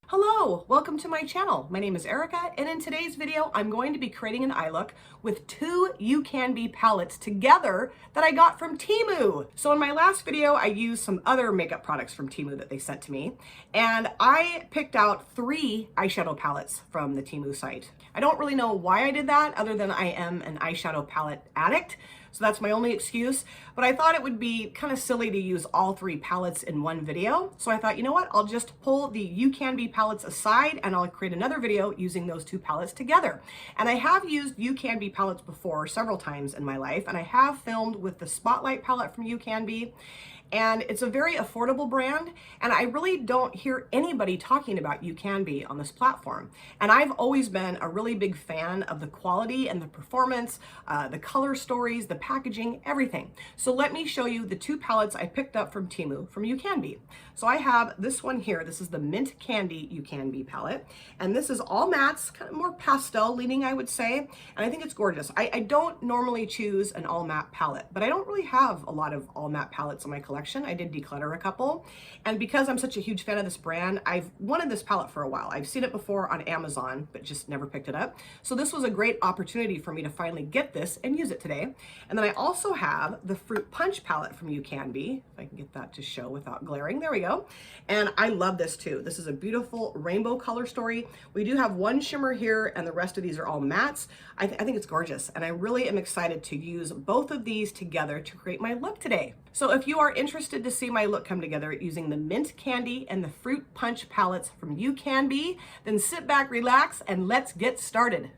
Hello, welcome to my channel. My name is Erica, and in today's video, I'm going to be creating an eye look with two Ucanbe palettes together that I got from Temu. So in my last video, I used some other makeup products from Temu that they sent to me, and I picked out 3 eyeshadow palettes from the Temu site. I don't really know why I did that, other than I am an eyeshadow palette addict. So that's my only excuse, but I thought it would be kind of silly to use all 3 palettes in one video. So I thought, you know what, I'll just pull the Ucanbe palettes aside and I'll create another video using those 2 palettes together. And I have used Ucanbe palettes before several times in my life, and I have filmed with the Spotlight palette from Ucanbe. And it's a very affordable brand, and I really don't hear anybody talking about Ucanbe on this platform. And I've always been a really big fan of the quality and the performance, the color stories, the packaging, everything. So let me show you the 2 palettes I picked up from Temu from Ucanbe. So I have this one here. This is the Mint Candy Ucanbe palette, and this is all mattes, kind of more pastel leaning, I would say. And I think it's gorgeous. I don't normally choose an all matte palette, but I don't really have a lot of all matte palettes in my collection. I did declutter a couple, and because I'm such a huge fan of this brand, I've wanted this palette for a while. I've seen it before on Amazon, but just never picked it up. So this was a great opportunity for me to finally get this and use it today. And then I also have the Fruit Punch palette from Ucanbe, if I can get that to show without glaring. There we go. And I love this too. This is a beautiful rainbow color story. We do have one shimmer here, and the rest of these are all mattes. I think it's gorgeous, and I really am excited to use both of these together to create my look today. So if you are interested to see my look come together using the Mint Candy and the Fruit Punch palettes from Ucanbe, then sit back, relax, and let's get started.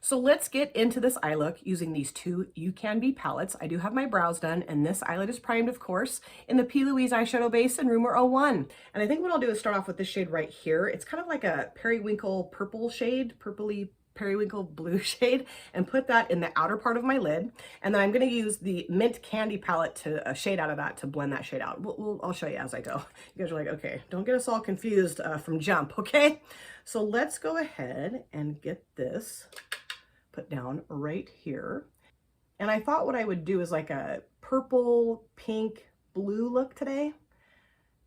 So let's get into this eye look using these 2 Ucanbe palettes. I do have my brows done, and this eyelid is primed, of course, in the P. Louise eyeshadow base in Rumor 01. And I think what I'll do is start off with this shade right here. It's kind of like a periwinkle purple shade, purpley periwinkle blue shade, and put that in the outer part of my lid. And then I'm going to use the Mint Candy palette to a shade out of that to blend that shade out. I'll show you as I go. You guys are like, okay, don't get us all confused from jump, okay? So let's go ahead and get this put down right here. And I thought what I would do is like a purple, pink, blue look today.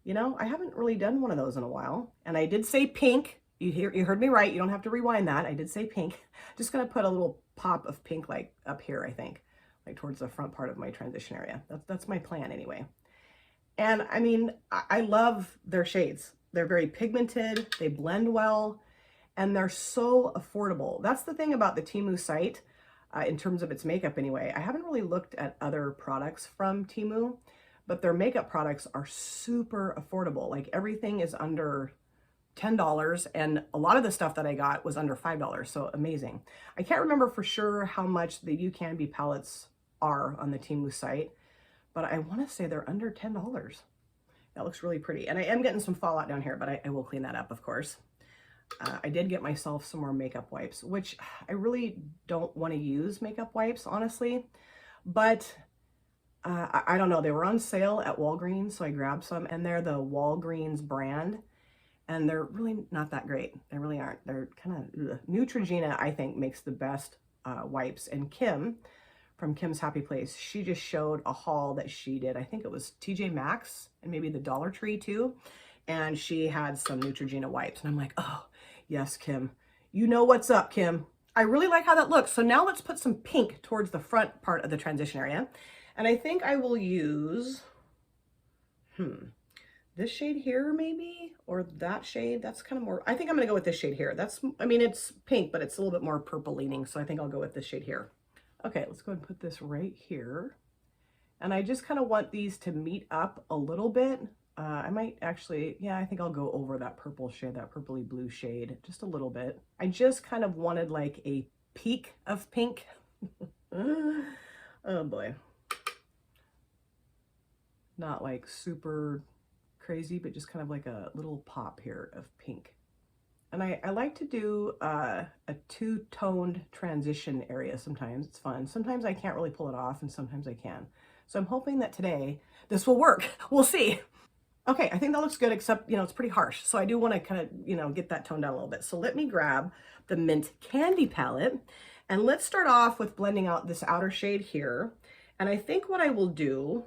You know, I haven't really done one of those in a while. And I did say pink. You heard me right. You don't have to rewind that. I did say pink. Just going to put a little pop of pink like up here, I think, like towards the front part of my transition area. That's my plan anyway. And I mean, I love their shades. They're very pigmented. They blend well, and they're so affordable. That's the thing about the Temu site in terms of its makeup anyway. I haven't really looked at other products from Temu, but their makeup products are super affordable. Like everything is under $10, and a lot of the stuff that I got was under $5, so amazing. I can't remember for sure how much the Ucanbe palettes are on the Temu site, but I want to say they're under $10. That looks really pretty, and I am getting some fallout down here, but I will clean that up, of course. I did get myself some more makeup wipes, which I really don't want to use makeup wipes, honestly, but I don't know. They were on sale at Walgreens, so I grabbed some, and they're the Walgreens brand. And they're really not that great. They really aren't. They're kind of, Neutrogena, I think, makes the best wipes. And Kim, from Kim's Happy Place, she just showed a haul that she did. I think it was TJ Maxx and maybe the Dollar Tree too. And she had some Neutrogena wipes. And I'm like, oh, yes, Kim. You know what's up, Kim. I really like how that looks. So now let's put some pink towards the front part of the transition area. And I think I will use, this shade here maybe, or that shade. That's kind of more, I think I'm gonna go with this shade here. That's, I mean, it's pink, but it's a little bit more purple leaning, so I think I'll go with this shade here. Okay, let's go ahead and put this right here. And I just kind of want these to meet up a little bit. I might actually, yeah, I think I'll go over that purple shade, that purpley blue shade, just a little bit. I just kind of wanted like a peak of pink. Oh boy. Not like super crazy, but just kind of like a little pop here of pink. And I like to do a two-toned transition area sometimes. It's fun. Sometimes I can't really pull it off, and sometimes I can. So I'm hoping that today this will work. We'll see. Okay, I think that looks good, except, you know, it's pretty harsh. So I do want to kind of, you know, get that toned down a little bit. So let me grab the Mint Candy palette. And let's start off with blending out this outer shade here. And I think what I will do,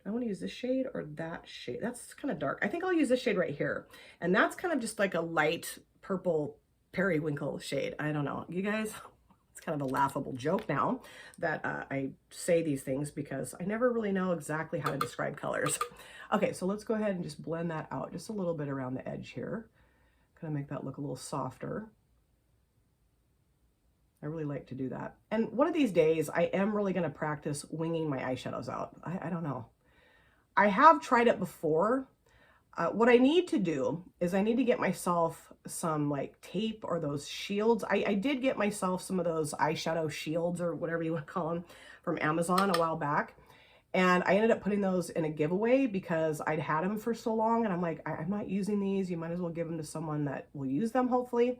I want to use this shade or that shade. That's kind of dark. I think I'll use this shade right here. And that's kind of just like a light purple periwinkle shade. I don't know. You guys, it's kind of a laughable joke now that I say these things because I never really know exactly how to describe colors. Okay, so let's go ahead and just blend that out just a little bit around the edge here. Kind of make that look a little softer. I really like to do that. And one of these days, I am really going to practice winging my eyeshadows out. I don't know. I have tried it before. What I need to do is I need to get myself some like tape or those shields. I did get myself some of those eyeshadow shields or whatever you want to call them from Amazon a while back. And I ended up putting those in a giveaway because I'd had them for so long. And I'm like, I'm not using these. You might as well give them to someone that will use them, hopefully.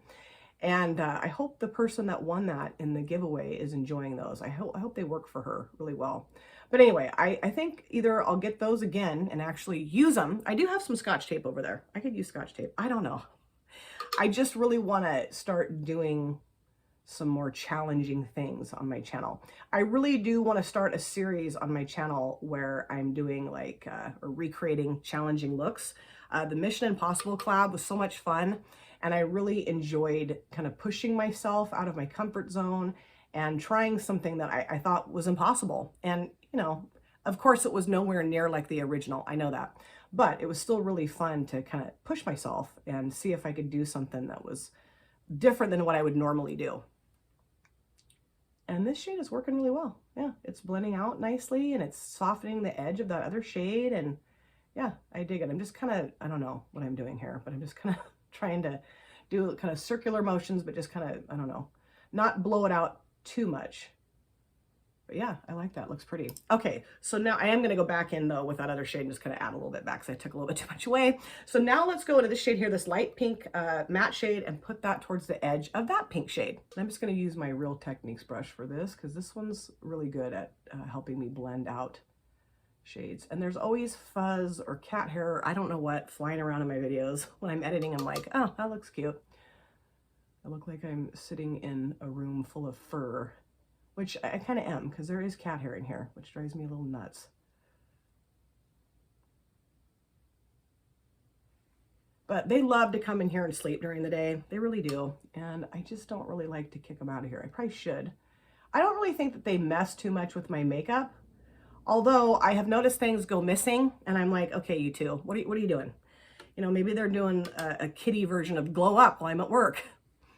And I hope the person that won that in the giveaway is enjoying those. I hope they work for her really well. But anyway, I think either I'll get those again and actually use them. I do have some Scotch tape over there. I could use Scotch tape. I don't know. I just really want to start doing some more challenging things on my channel. I really do want to start a series on my channel where I'm doing like, or recreating challenging looks. The Mission Impossible collab was so much fun. And I really enjoyed kind of pushing myself out of my comfort zone and trying something that I thought was impossible. And, you know, of course it was nowhere near like the original. I know that. But it was still really fun to kind of push myself and see if I could do something that was different than what I would normally do. And this shade is working really well. Yeah, it's blending out nicely and it's softening the edge of that other shade. And yeah, I dig it. I'm just kind of, I don't know what I'm doing here, but I'm just kind of trying to do kind of circular motions, but just kind of, I don't know, not blow it out too much. But yeah, I like that. Looks pretty. Okay, so now I am going to go back in though with that other shade and just kind of add a little bit back because I took a little bit too much away. So now let's go into this shade here, this light pink matte shade, and put that towards the edge of that pink shade. I'm just going to use my Real Techniques brush for this because this one's really good at helping me blend out shades. And there's always fuzz or cat hair, I don't know what, flying around in my videos. When I'm editing, I'm like, oh, that looks cute. I look like I'm sitting in a room full of fur, which I kind of am because there is cat hair in here, which drives me a little nuts. But they love to come in here and sleep during the day. They really do. And I just don't really like to kick them out of here. I probably should. I don't really think that they mess too much with my makeup. Although I have noticed things go missing and I'm like, okay, you two, what are you doing? You know, maybe they're doing a kiddie version of glow up while I'm at work.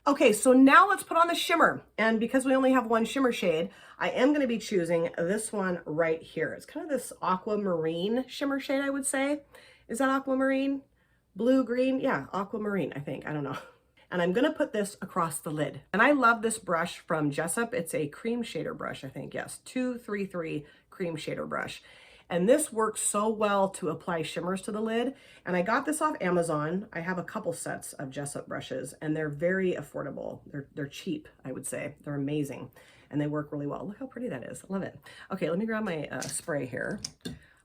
Okay, so now let's put on the shimmer. And because we only have one shimmer shade, I am going to be choosing this one right here. It's kind of this aquamarine shimmer shade, I would say. Is that aquamarine? Blue, green? Yeah, aquamarine, I think. I don't know. And I'm going to put this across the lid. And I love this brush from Jessup. It's a cream shader brush, I think. Yes, 233 cream shader brush. And this works so well to apply shimmers to the lid. And I got this off Amazon. I have a couple sets of Jessup brushes and they're very affordable. They're cheap, I would say. They're amazing and they work really well. Look how pretty that is. Love it. Okay, let me grab my spray here.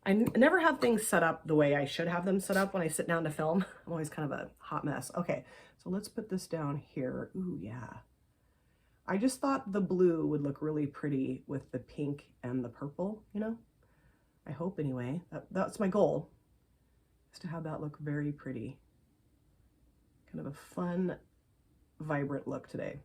I never have things set up the way I should have them set up when I sit down to film. I'm always kind of a hot mess. Okay, so let's put this down here. Ooh, yeah. I just thought the blue would look really pretty with the pink and the purple, you know? I hope anyway. That's my goal, is to have that look very pretty. Kind of a fun, vibrant look today.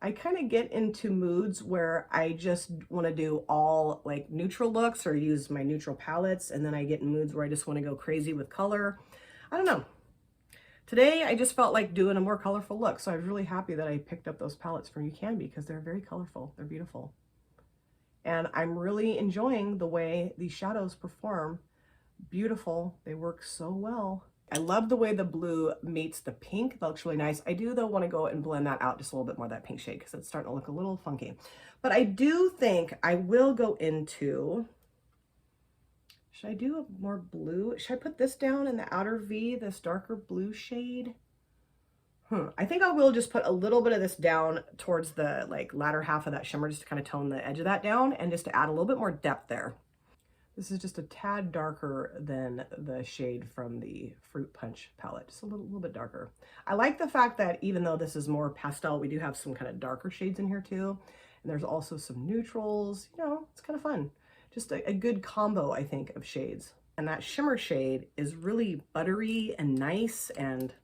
I kind of get into moods where I just want to do all like neutral looks or use my neutral palettes, and then I get in moods where I just want to go crazy with color. I don't know. Today I just felt like doing a more colorful look, so I was really happy that I picked up those palettes from Ucanbe because they're very colorful. They're beautiful. And I'm really enjoying the way these shadows perform. Beautiful. They work so well. I love the way the blue meets the pink. That looks really nice. I do, though, want to go and blend that out just a little bit more, that pink shade, because it's starting to look a little funky. But I do think I will go into... Should I do a more blue? Should I put this down in the outer V, this darker blue shade? I think I will just put a little bit of this down towards the like latter half of that shimmer just to kind of tone the edge of that down and just to add a little bit more depth there. This is just a tad darker than the shade from the Fruit Punch palette, just a little bit darker. I like the fact that even though this is more pastel, we do have some kind of darker shades in here too. And there's also some neutrals, you know, it's kind of fun. Just a good combo, I think, of shades. And that shimmer shade is really buttery and nice, and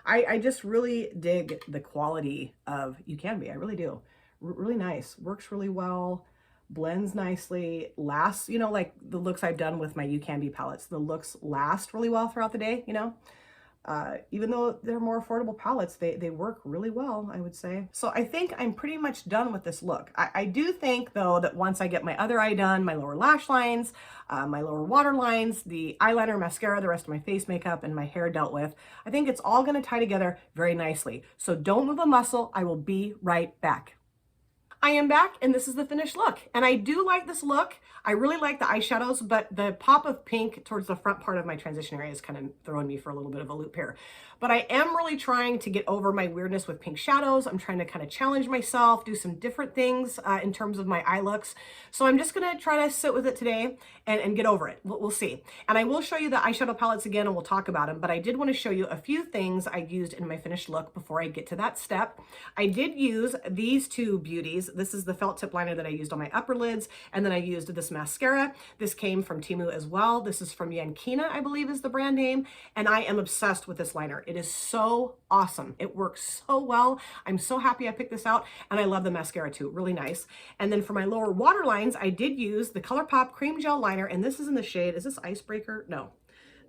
I just really dig the quality of Ucanbe. I really do. Really nice. Works really well. Blends nicely, lasts, you know, like the looks I've done with my Ucanbe palettes, the looks last really well throughout the day, you know. Even though they're more affordable palettes, they work really well, I would say. So I think I'm pretty much done with this look. I do think, though, that once I get my other eye done, my lower lash lines, my lower water lines, the eyeliner, mascara, the rest of my face makeup, and my hair dealt with, I think it's all going to tie together very nicely. So don't move a muscle. I will be right back. I am back, and this is the finished look. And I do like this look. I really like the eyeshadows, but the pop of pink towards the front part of my transition area is kind of throwing me for a little bit of a loop here. But I am really trying to get over my weirdness with pink shadows. I'm trying to kind of challenge myself, do some different things in terms of my eye looks. So I'm just gonna try to sit with it today and get over it. We'll see. And I will show you the eyeshadow palettes again, and we'll talk about them, but I did want to show you a few things I used in my finished look before I get to that step. I did use these two beauties. This is the felt tip liner that I used on my upper lids, and then I used this mascara. This came from Temu as well. This is from Yankina, I believe is the brand name, and I am obsessed with this liner. It is so awesome. It works so well. I'm so happy I picked this out, and I love the mascara too. Really nice. And then for my lower water lines, I did use the ColourPop Cream Gel Liner, and this is in the shade, is this Icebreaker? No.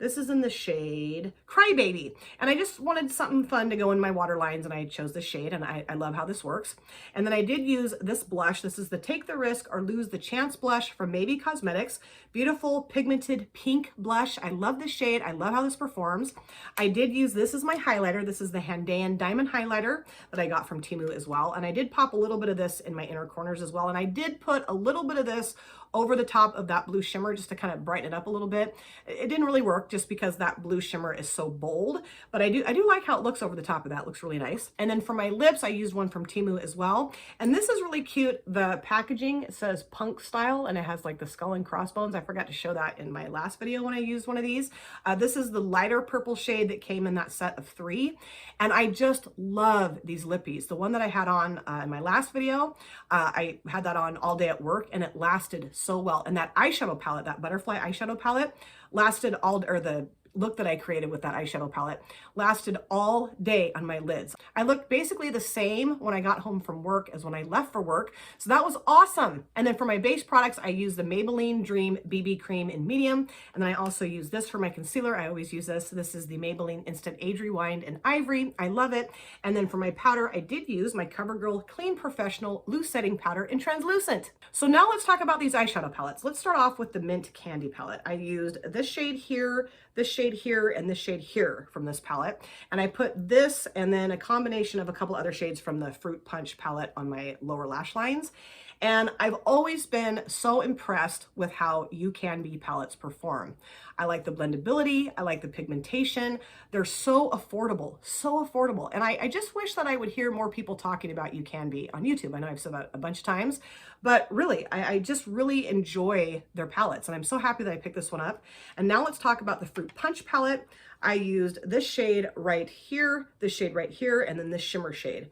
This is in the shade Crybaby. And I just wanted something fun to go in my water lines, and I chose this shade, and I love how this works. And then I did use this blush. This is the Take the Risk or Lose the Chance blush from Maybe Cosmetics. Beautiful pigmented pink blush. I love this shade. I love how this performs. I did use this as my highlighter. This is the HANDAIYAN Diamond Highlighter that I got from Temu as well. And I did pop a little bit of this in my inner corners as well. And I did put a little bit of this over the top of that blue shimmer just to kind of brighten it up a little bit. It didn't really work just because that blue shimmer is so bold, but I do like how it looks over the top of that. It looks really nice. And then for my lips, I used one from Temu as well. And this is really cute. The packaging, it says punk style, and it has like the skull and crossbones. I forgot to show that in my last video when I used one of these. This is the lighter purple shade that came in that set of 3. And I just love these lippies. The one that I had on in my last video, I had that on all day at work, and it lasted so well. And that eyeshadow palette, that butterfly eyeshadow palette, lasted all, or the look that I created with that eyeshadow palette lasted all day on my lids. I looked basically the same when I got home from work as when I left for work. So that was awesome. And then for my base products, I use the Maybelline Dream BB Cream in medium. And then I also use this for my concealer. I always use this. This is the Maybelline Instant Age Rewind in Ivory. I love it. And then for my powder, I did use my CoverGirl Clean Professional Loose Setting Powder in Translucent. So now let's talk about these eyeshadow palettes. Let's start off with the Mint Candy palette. I used this shade here, this shade here, and this shade here from this palette. And I put this and then a combination of a couple other shades from the Fruit Punch palette on my lower lash lines. And I've always been so impressed with how Ucanbe palettes perform. I like the blendability. I like the pigmentation. They're so affordable, so affordable. And I just wish that I would hear more people talking about Ucanbe on YouTube. I know I've said that a bunch of times, but really, I just really enjoy their palettes. And I'm so happy that I picked this one up. And now let's talk about the Fruit Punch palette. I used this shade right here, this shade right here, and then this shimmer shade.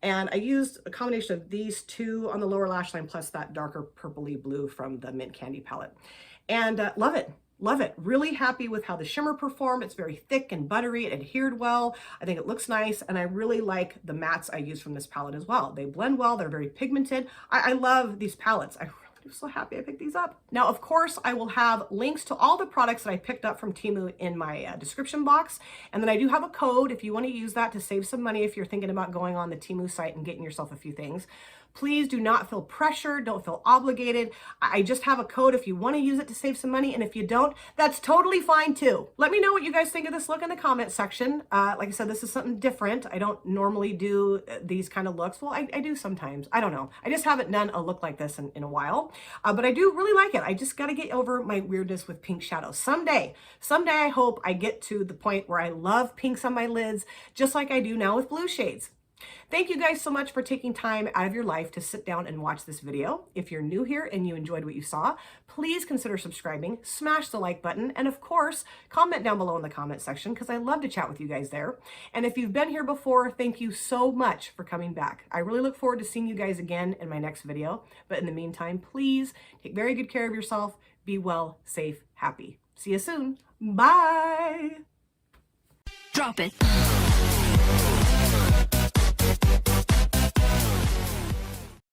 And I used a combination of these two on the lower lash line plus that darker purpley blue from the Mint Candy palette. And love it. Love it. Really happy with how the shimmer performed. It's very thick and buttery. It adhered well. I think it looks nice. And I really like the mattes I use from this palette as well. They blend well. They're very pigmented. I love these palettes. I'm so happy I picked these up. Now, of course, I will have links to all the products that I picked up from Temu in my description box. And then I do have a code if you want to use that to save some money if you're thinking about going on the Temu site and getting yourself a few things. Please do not feel pressured. Don't feel obligated. I just have a code if you want to use it to save some money. And if you don't, that's totally fine too. Let me know what you guys think of this look in the comment section. Like I said, this is something different. I don't normally do these kind of looks. Well, I do sometimes. I don't know. I just haven't done a look like this in a while. But I do really like it. I just got to get over my weirdness with pink shadows. Someday I hope I get to the point where I love pinks on my lids, just like I do now with blue shades. Thank you guys so much for taking time out of your life to sit down and watch this video. If you're new here and you enjoyed what you saw, please consider subscribing, smash the like button, and of course, comment down below in the comment section because I love to chat with you guys there. And if you've been here before, thank you so much for coming back. I really look forward to seeing you guys again in my next video. But in the meantime, please take very good care of yourself. Be well, safe, happy. See you soon. Bye. Drop it.